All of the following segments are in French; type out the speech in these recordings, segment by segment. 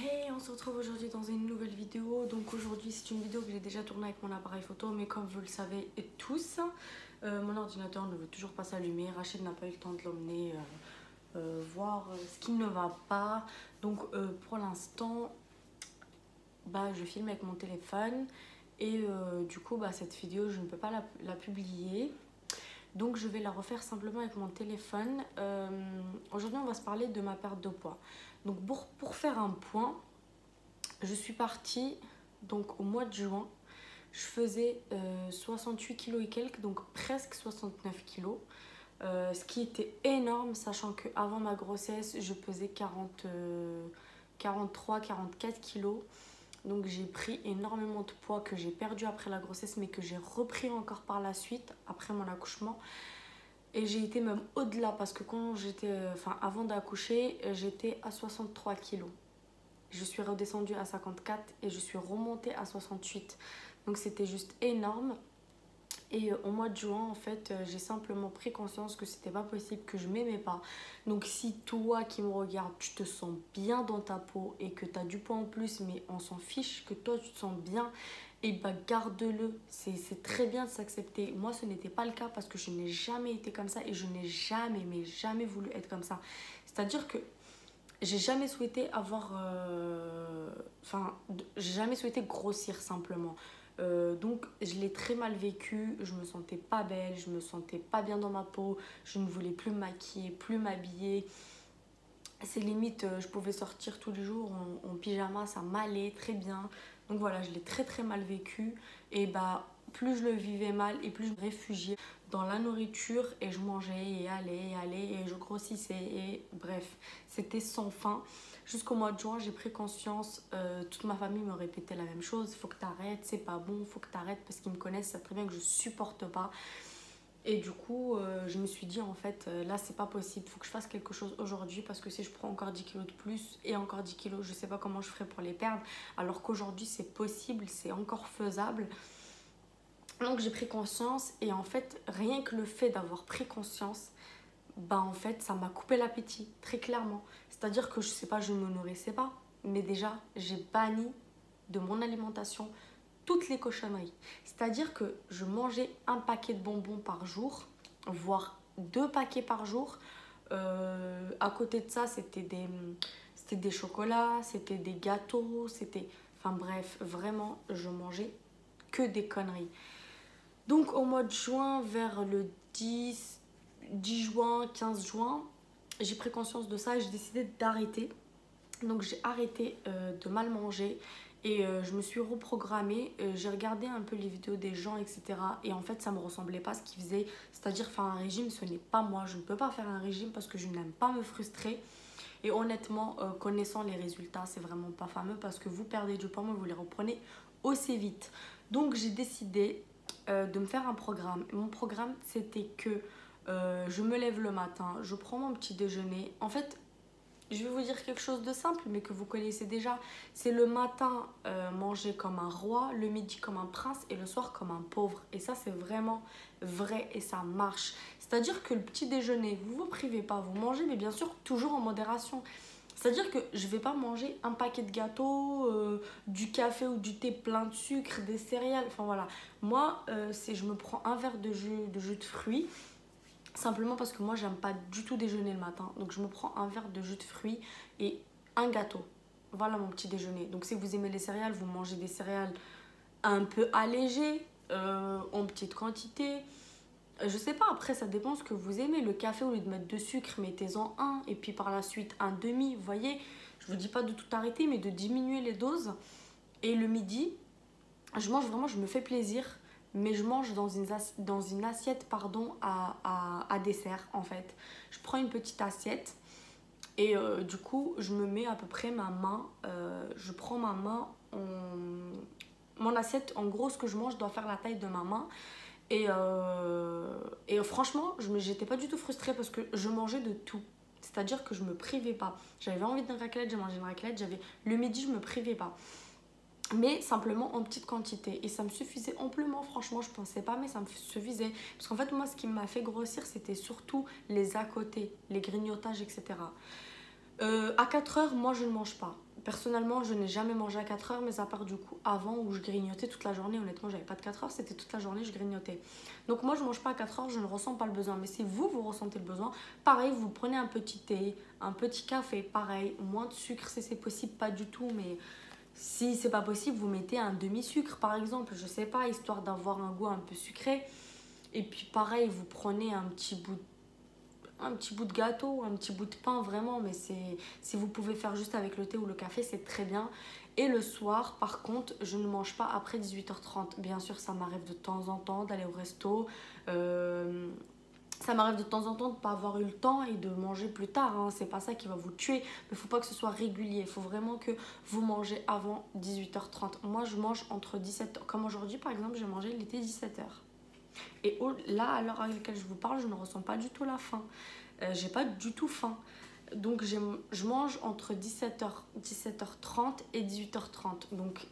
Hey, on se retrouve aujourd'hui dans une nouvelle vidéo. Donc aujourd'hui c'est une vidéo que j'ai déjà tournée avec mon appareil photo, mais comme vous le savez tous, mon ordinateur ne veut toujours pas s'allumer. Rachid n'a pas eu le temps de l'emmener voir ce qui ne va pas. Donc pour l'instant, je filme avec mon téléphone et du coup cette vidéo je ne peux pas la publier. Donc je vais la refaire simplement avec mon téléphone. Aujourd'hui on va se parler de ma perte de poids. Donc pour faire un point, je suis partie donc au mois de juin. Je faisais 68 kilos et quelques, donc presque 69 kilos. Ce qui était énorme, sachant qu'avant ma grossesse, je pesais 43-44 kilos. Donc j'ai pris énormément de poids que j'ai perdu après la grossesse, mais que j'ai repris encore par la suite, après mon accouchement. Et j'ai été même au-delà, parce que avant d'accoucher, j'étais à 63 kilos. Je suis redescendue à 54 et je suis remontée à 68. Donc c'était juste énorme. Et au mois de juin, en fait, j'ai simplement pris conscience que c'était pas possible, que je m'aimais pas. Donc si toi qui me regardes, tu te sens bien dans ta peau et que tu as du poids en plus, mais on s'en fiche que toi tu te sens bien, et garde-le. C'est très bien de s'accepter. Moi, ce n'était pas le cas parce que je n'ai jamais été comme ça et je n'ai jamais, mais jamais voulu être comme ça. C'est-à-dire que j'ai jamais souhaité j'ai jamais souhaité grossir simplement. Donc je l'ai très mal vécu, je me sentais pas belle, je me sentais pas bien dans ma peau, je ne voulais plus me maquiller, plus m'habiller. C'est limite, je pouvais sortir tous les jours en pyjama, ça m'allait très bien. Donc voilà, je l'ai très très mal vécu. Et plus je le vivais mal et plus je me réfugiais dans la nourriture et je mangeais et allais et je grossissais et bref, c'était sans fin. Jusqu'au mois de juin, j'ai pris conscience, toute ma famille me répétait la même chose: il faut que tu arrêtes, c'est pas bon, il faut que tu arrêtes, parce qu'ils me connaissent, ils savent très bien que je supporte pas. Et du coup, je me suis dit, en fait, là, c'est pas possible. Il faut que je fasse quelque chose aujourd'hui, parce que si je prends encore 10 kilos de plus et encore 10 kilos, je sais pas comment je ferai pour les perdre. Alors qu'aujourd'hui, c'est possible, c'est encore faisable. Donc, j'ai pris conscience et en fait, rien que le fait d'avoir pris conscience, en fait, ça m'a coupé l'appétit, très clairement. C'est-à-dire que je sais pas, je ne me nourrissais pas, mais déjà, j'ai banni de mon alimentation toutes les cochonneries. C'est-à-dire que je mangeais un paquet de bonbons par jour, voire 2 paquets par jour. À côté de ça, c'était des chocolats, c'était des gâteaux, Enfin bref, vraiment, je mangeais que des conneries. Donc au mois de juin, vers le 10 juin, 15 juin, j'ai pris conscience de ça et j'ai décidé d'arrêter. Donc j'ai arrêté de mal manger et je me suis reprogrammée. J'ai regardé un peu les vidéos des gens, etc. Et en fait, ça ne me ressemblait pas ce qu'ils faisaient. C'est-à-dire faire un régime, ce n'est pas moi. Je ne peux pas faire un régime parce que je n'aime pas me frustrer. Et honnêtement, connaissant les résultats, c'est vraiment pas fameux parce que vous perdez du poids, mais vous les reprenez aussi vite. Donc j'ai décidé de me faire un programme. Mon programme, c'était que je me lève le matin, je prends mon petit déjeuner. En fait, je vais vous dire quelque chose de simple, mais que vous connaissez déjà. C'est le matin manger comme un roi, le midi comme un prince et le soir comme un pauvre. Et ça, c'est vraiment vrai et ça marche. C'est-à-dire que le petit déjeuner, vous ne vous privez pas, vous mangez, mais bien sûr, toujours en modération. C'est-à-dire que je ne vais pas manger un paquet de gâteaux, du café ou du thé plein de sucre, des céréales. Enfin voilà, moi, je me prends un verre de jus de fruits. Simplement parce que moi, j'aime pas du tout déjeuner le matin. Donc, je me prends un verre de jus de fruits et un gâteau. Voilà mon petit déjeuner. Donc, si vous aimez les céréales, vous mangez des céréales un peu allégées, en petite quantité. Je sais pas, après, ça dépend ce que vous aimez. Le café, au lieu de mettre 2 sucres, mettez-en un. Et puis, par la suite, un demi. Vous voyez, je vous dis pas de tout arrêter, mais de diminuer les doses. Et le midi, je mange vraiment, je me fais plaisir. Mais je mange dans une assiette à dessert en fait. Je prends une petite assiette et du coup je me mets à peu près ma main, je prends ma main, mon assiette, en gros ce que je mange doit faire la taille de ma main. Et franchement, j'étais pas du tout frustrée parce que je mangeais de tout. C'est-à-dire que je me privais pas. J'avais envie d'une raclette, j'ai mangé une raclette. Le midi, je me privais pas, mais simplement en petite quantité et ça me suffisait amplement. Franchement, je pensais pas, mais ça me suffisait parce qu'en fait moi, ce qui m'a fait grossir, c'était surtout les à côté, les grignotages, etc. À 4 heures, moi je ne mange pas. Personnellement, je n'ai jamais mangé à 4 heures, mais à part du coup avant où je grignotais toute la journée. Honnêtement, j'avais pas de 4 heures, c'était toute la journée, je grignotais. Donc moi, je mange pas à 4 heures, je ne ressens pas le besoin. Mais si vous, vous ressentez le besoin, pareil, vous prenez un petit thé, un petit café, pareil, moins de sucre si c'est possible, pas du tout, mais si c'est pas possible, vous mettez un demi-sucre par exemple, je sais pas, histoire d'avoir un goût un peu sucré. Et puis pareil, vous prenez un petit bout de gâteau, un petit bout de pain, vraiment, mais c'est si vous pouvez faire juste avec le thé ou le café, c'est très bien. Et le soir, par contre, je ne mange pas après 18h30. Bien sûr, ça m'arrive de temps en temps d'aller au resto. Euh, Ça m'arrive de temps en temps de ne pas avoir eu le temps et de manger plus tard. Hein. C'est pas ça qui va vous tuer. Mais il ne faut pas que ce soit régulier. Il faut vraiment que vous mangez avant 18h30. Moi, je mange entre 17h. Comme aujourd'hui, par exemple, j'ai mangé, il était 17h. Et là, à l'heure à laquelle je vous parle, je ne ressens pas du tout la faim. J'ai pas du tout faim. Donc je mange entre 17h30 et 18h30. Donc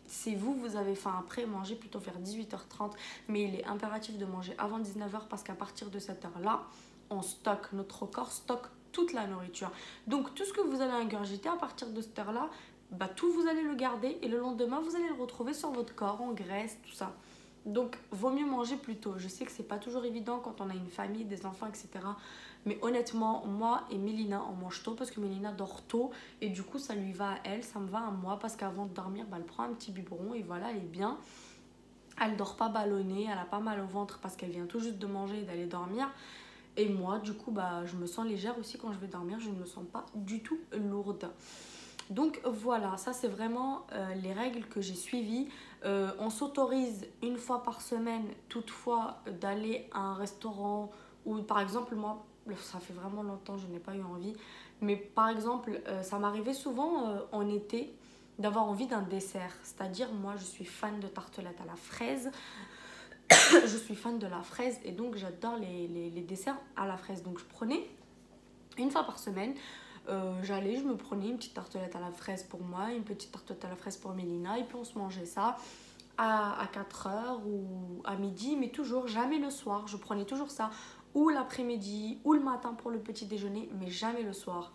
si vous avez faim après, mangez plutôt vers 18h30. Mais il est impératif de manger avant 19h parce qu'à partir de cette heure-là, on stocke, notre corps stocke toute la nourriture. Donc tout ce que vous allez ingurgiter à partir de cette heure-là, bah, tout vous allez le garder et le lendemain, vous allez le retrouver sur votre corps en graisse, tout ça. Donc, vaut mieux manger plus tôt. Je sais que c'est pas toujours évident quand on a une famille, des enfants, etc. Mais honnêtement, moi et Mélina, on mange tôt parce que Mélina dort tôt. Et du coup, ça lui va à elle, ça me va à moi. Parce qu'avant de dormir, bah, elle prend un petit biberon et voilà, elle est bien. Elle dort pas ballonnée, elle a pas mal au ventre parce qu'elle vient tout juste de manger et d'aller dormir. Et moi, du coup, bah, je me sens légère aussi quand je vais dormir. Je ne me sens pas du tout lourde. Donc voilà, ça c'est vraiment les règles que j'ai suivies. On s'autorise une fois par semaine, toutefois, d'aller à un restaurant ou par exemple, moi, ça fait vraiment longtemps, je n'ai pas eu envie. Mais par exemple, ça m'arrivait souvent en été d'avoir envie d'un dessert. C'est-à-dire, moi, je suis fan de tartelettes à la fraise. Je suis fan de la fraise et donc j'adore les desserts à la fraise. Donc je prenais une fois par semaine. Je me prenais une petite tartelette à la fraise pour moi, une petite tartelette à la fraise pour Mélina, et puis on se mangeait ça à 4 heures ou à midi, mais toujours, jamais le soir. Je prenais toujours ça, ou l'après-midi, ou le matin pour le petit déjeuner, mais jamais le soir.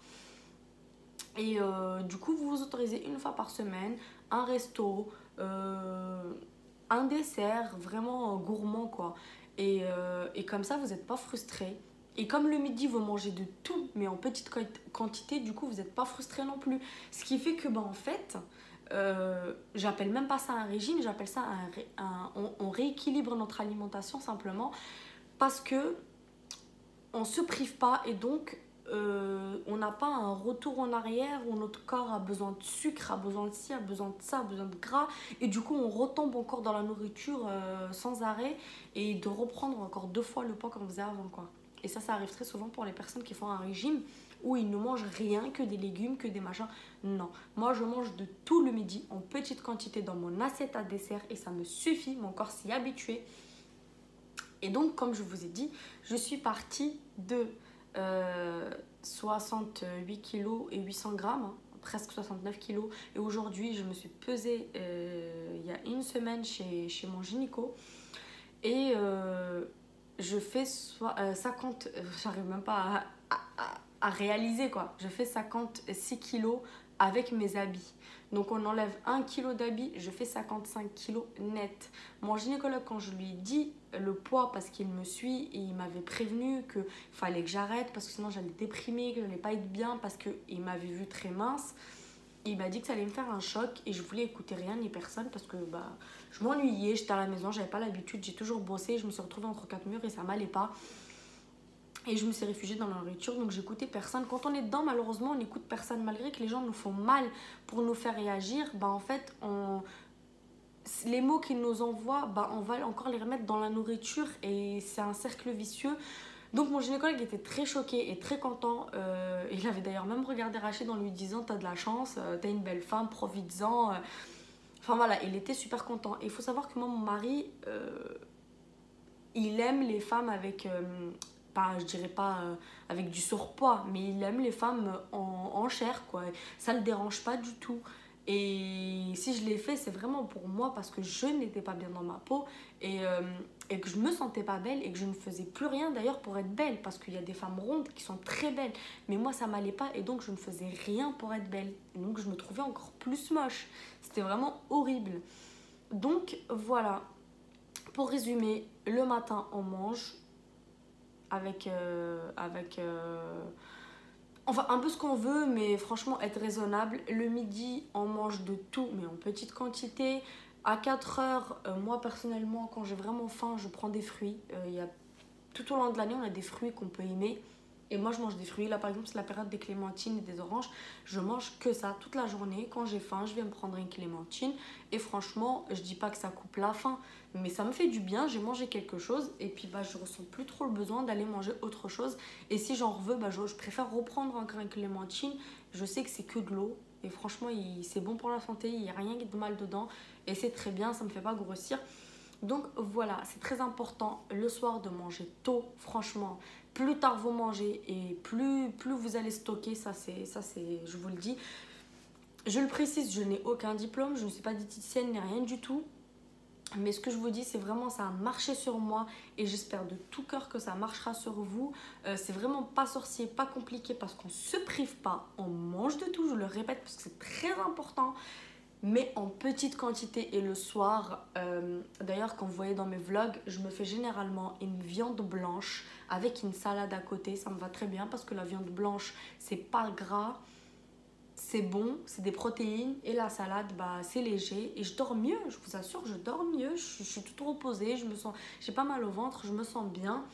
Et du coup, vous vous autorisez une fois par semaine un resto, un dessert vraiment gourmand, quoi. Et comme ça, vous n'êtes pas frustré. Et comme le midi, vous mangez de tout, mais en petite quantité, du coup, vous n'êtes pas frustré non plus. Ce qui fait que, bah, en fait, j'appelle même pas ça un régime, j'appelle ça on rééquilibre notre alimentation simplement parce que on se prive pas et donc on n'a pas un retour en arrière où notre corps a besoin de sucre, a besoin de ci, a besoin de ça, a besoin de gras et du coup on retombe encore dans la nourriture sans arrêt et de reprendre encore 2 fois le poids qu'on faisait avant, quoi. Et ça arrive très souvent pour les personnes qui font un régime où ils ne mangent rien, que des légumes, que des machins. Non, moi je mange de tout le midi en petite quantité dans mon assiette à dessert et ça me suffit, mon corps s'y est habitué. Et donc, comme je vous ai dit, je suis partie de 68 kg et 800 grammes, hein, presque 69 kg. Et aujourd'hui, je me suis pesée il y a une semaine chez mon gynéco. Et je fais 50, j'arrive même pas à réaliser, quoi. Je fais 56 kilos avec mes habits. Donc on enlève 1 kg d'habits, je fais 55 kilos net. Mon gynécologue, quand je lui ai dit le poids, parce qu'il me suit et il m'avait prévenu qu'il fallait que j'arrête parce que sinon j'allais déprimer, que je n'allais pas être bien parce qu'il m'avait vue très mince. Il m'a dit que ça allait me faire un choc et je voulais écouter rien ni personne parce que bah, je m'ennuyais, j'étais à la maison, j'avais pas l'habitude, j'ai toujours bossé, je me suis retrouvée entre 4 murs et ça m'allait pas. Et je me suis réfugiée dans la nourriture, donc j'écoutais personne. Quand on est dedans, malheureusement, on n'écoute personne. Malgré que les gens nous font mal pour nous faire réagir, bah en fait, les mots qu'ils nous envoient, bah on va encore les remettre dans la nourriture et c'est un cercle vicieux. Donc mon gynécologue était très choqué et très content. Il avait d'ailleurs même regardé Rachid en lui disant « T'as de la chance, t'as une belle femme, profites-en ». Enfin voilà, il était super content. Et il faut savoir que moi, mon mari, il aime les femmes avec... je dirais pas avec du surpoids, mais il aime les femmes en chair, quoi. Ça le dérange pas du tout. Et si je l'ai fait, c'est vraiment pour moi parce que je n'étais pas bien dans ma peau et que je me sentais pas belle et que je ne faisais plus rien d'ailleurs pour être belle. Parce qu'il y a des femmes rondes qui sont très belles. Mais moi, ça m'allait pas et donc je ne faisais rien pour être belle. Et donc je me trouvais encore plus moche. C'était vraiment horrible. Donc voilà. Pour résumer, le matin, on mange enfin, un peu ce qu'on veut, mais franchement, être raisonnable. Le midi, on mange de tout, mais en petite quantité. À 4 heures, moi personnellement, quand j'ai vraiment faim, je prends des fruits. Tout au long de l'année, on a des fruits qu'on peut aimer. Et moi, je mange des fruits. Là, par exemple, c'est la période des clémentines et des oranges. Je mange que ça toute la journée. Quand j'ai faim, je vais me prendre une clémentine. Et franchement, je dis pas que ça coupe la faim, mais ça me fait du bien. J'ai mangé quelque chose et puis je ressens plus trop le besoin d'aller manger autre chose. Et si j'en veux, je préfère reprendre encore une clémentine. Je sais que c'est que de l'eau. Et franchement, c'est bon pour la santé. Il n'y a rien de mal dedans. Et c'est très bien. Ça me fait pas grossir. Donc voilà, c'est très important le soir de manger tôt, franchement. Plus tard vous mangez et plus vous allez stocker, ça c'est, je vous le dis. Je le précise, je n'ai aucun diplôme, je ne suis pas diététicienne ni rien du tout. Mais ce que je vous dis, c'est vraiment ça a marché sur moi et j'espère de tout cœur que ça marchera sur vous. C'est vraiment pas sorcier, pas compliqué parce qu'on se prive pas, on mange de tout, je le répète parce que c'est très important. Mais en petite quantité et le soir. D'ailleurs, quand vous voyez dans mes vlogs, je me fais généralement une viande blanche avec une salade à côté. Ça me va très bien parce que la viande blanche, c'est pas gras, c'est bon, c'est des protéines. Et la salade, c'est léger. Et je dors mieux, je vous assure, je dors mieux. Je suis toute reposée, j'ai pas mal au ventre, je me sens bien.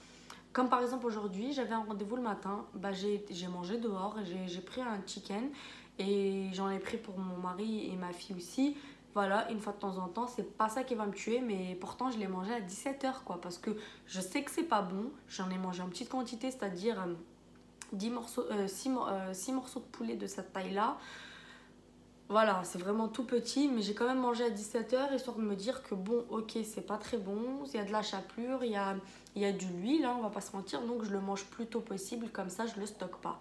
Comme par exemple aujourd'hui, j'avais un rendez-vous le matin, j'ai mangé dehors, j'ai pris un chicken et j'en ai pris pour mon mari et ma fille aussi. Voilà, une fois de temps en temps, c'est pas ça qui va me tuer, mais pourtant je l'ai mangé à 17 h quoi, parce que je sais que c'est pas bon. J'en ai mangé en petite quantité, c'est-à-dire 6 morceaux de poulet de cette taille-là. Voilà, c'est vraiment tout petit, mais j'ai quand même mangé à 17 h histoire de me dire que bon, ok, c'est pas très bon, il y a de la chapelure, il y a de l'huile, hein, on va pas se mentir, donc je le mange plus tôt possible, comme ça je le stocke pas.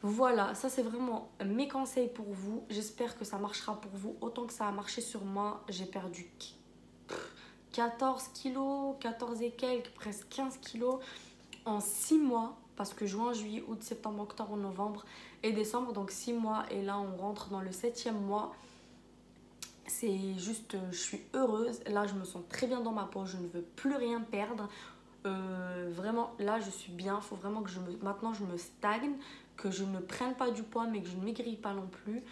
Voilà, ça c'est vraiment mes conseils pour vous, j'espère que ça marchera pour vous autant que ça a marché sur moi. J'ai perdu 14 kilos, 14 et quelques, presque 15 kilos en 6 mois, parce que juin, juillet, août, septembre, octobre, novembre et décembre, donc 6 mois, et là on rentre dans le 7e mois. C'est juste, je suis heureuse, là je me sens très bien dans ma peau, je ne veux plus rien perdre. Vraiment, là je suis bien, il faut vraiment que maintenant je me stagne, que je ne prenne pas du poids mais que je ne maigris pas non plus.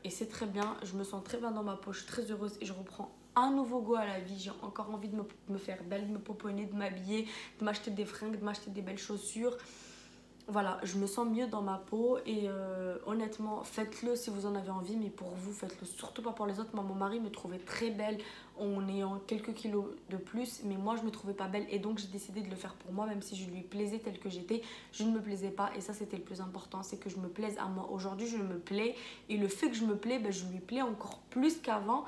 Et c'est très bien, je me sens très bien dans ma peau, je suis très heureuse et je reprends un nouveau goût à la vie. J'ai encore envie de me faire belle, de me poponner, de m'habiller, de m'acheter des fringues, de m'acheter des belles chaussures. Voilà, je me sens mieux dans ma peau et honnêtement, faites-le si vous en avez envie, mais pour vous, faites-le surtout pas pour les autres. Moi, mon mari me trouvait très belle en ayant quelques kilos de plus, mais moi, je me trouvais pas belle et donc j'ai décidé de le faire pour moi, même si je lui plaisais telle que j'étais, je ne me plaisais pas et ça, c'était le plus important, c'est que je me plaise à moi. Aujourd'hui, je me plais et le fait que je me plais, je lui plais encore plus qu'avant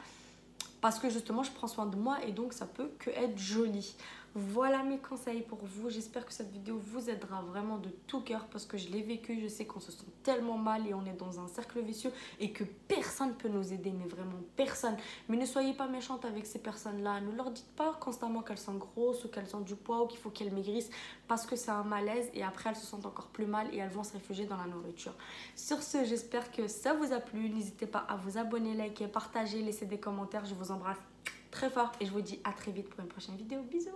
parce que justement, je prends soin de moi et donc ça peut que être joli. Voilà mes conseils pour vous. J'espère que cette vidéo vous aidera vraiment de tout cœur parce que je l'ai vécu. Je sais qu'on se sent tellement mal et on est dans un cercle vicieux et que personne ne peut nous aider, mais vraiment personne. Mais ne soyez pas méchante avec ces personnes-là. Ne leur dites pas constamment qu'elles sont grosses ou qu'elles ont du poids ou qu'il faut qu'elles maigrissent parce que c'est un malaise et après elles se sentent encore plus mal et elles vont se réfugier dans la nourriture. Sur ce, j'espère que ça vous a plu. N'hésitez pas à vous abonner, liker, partager, laisser des commentaires. Je vous embrasse très fort et je vous dis à très vite pour une prochaine vidéo. Bisous!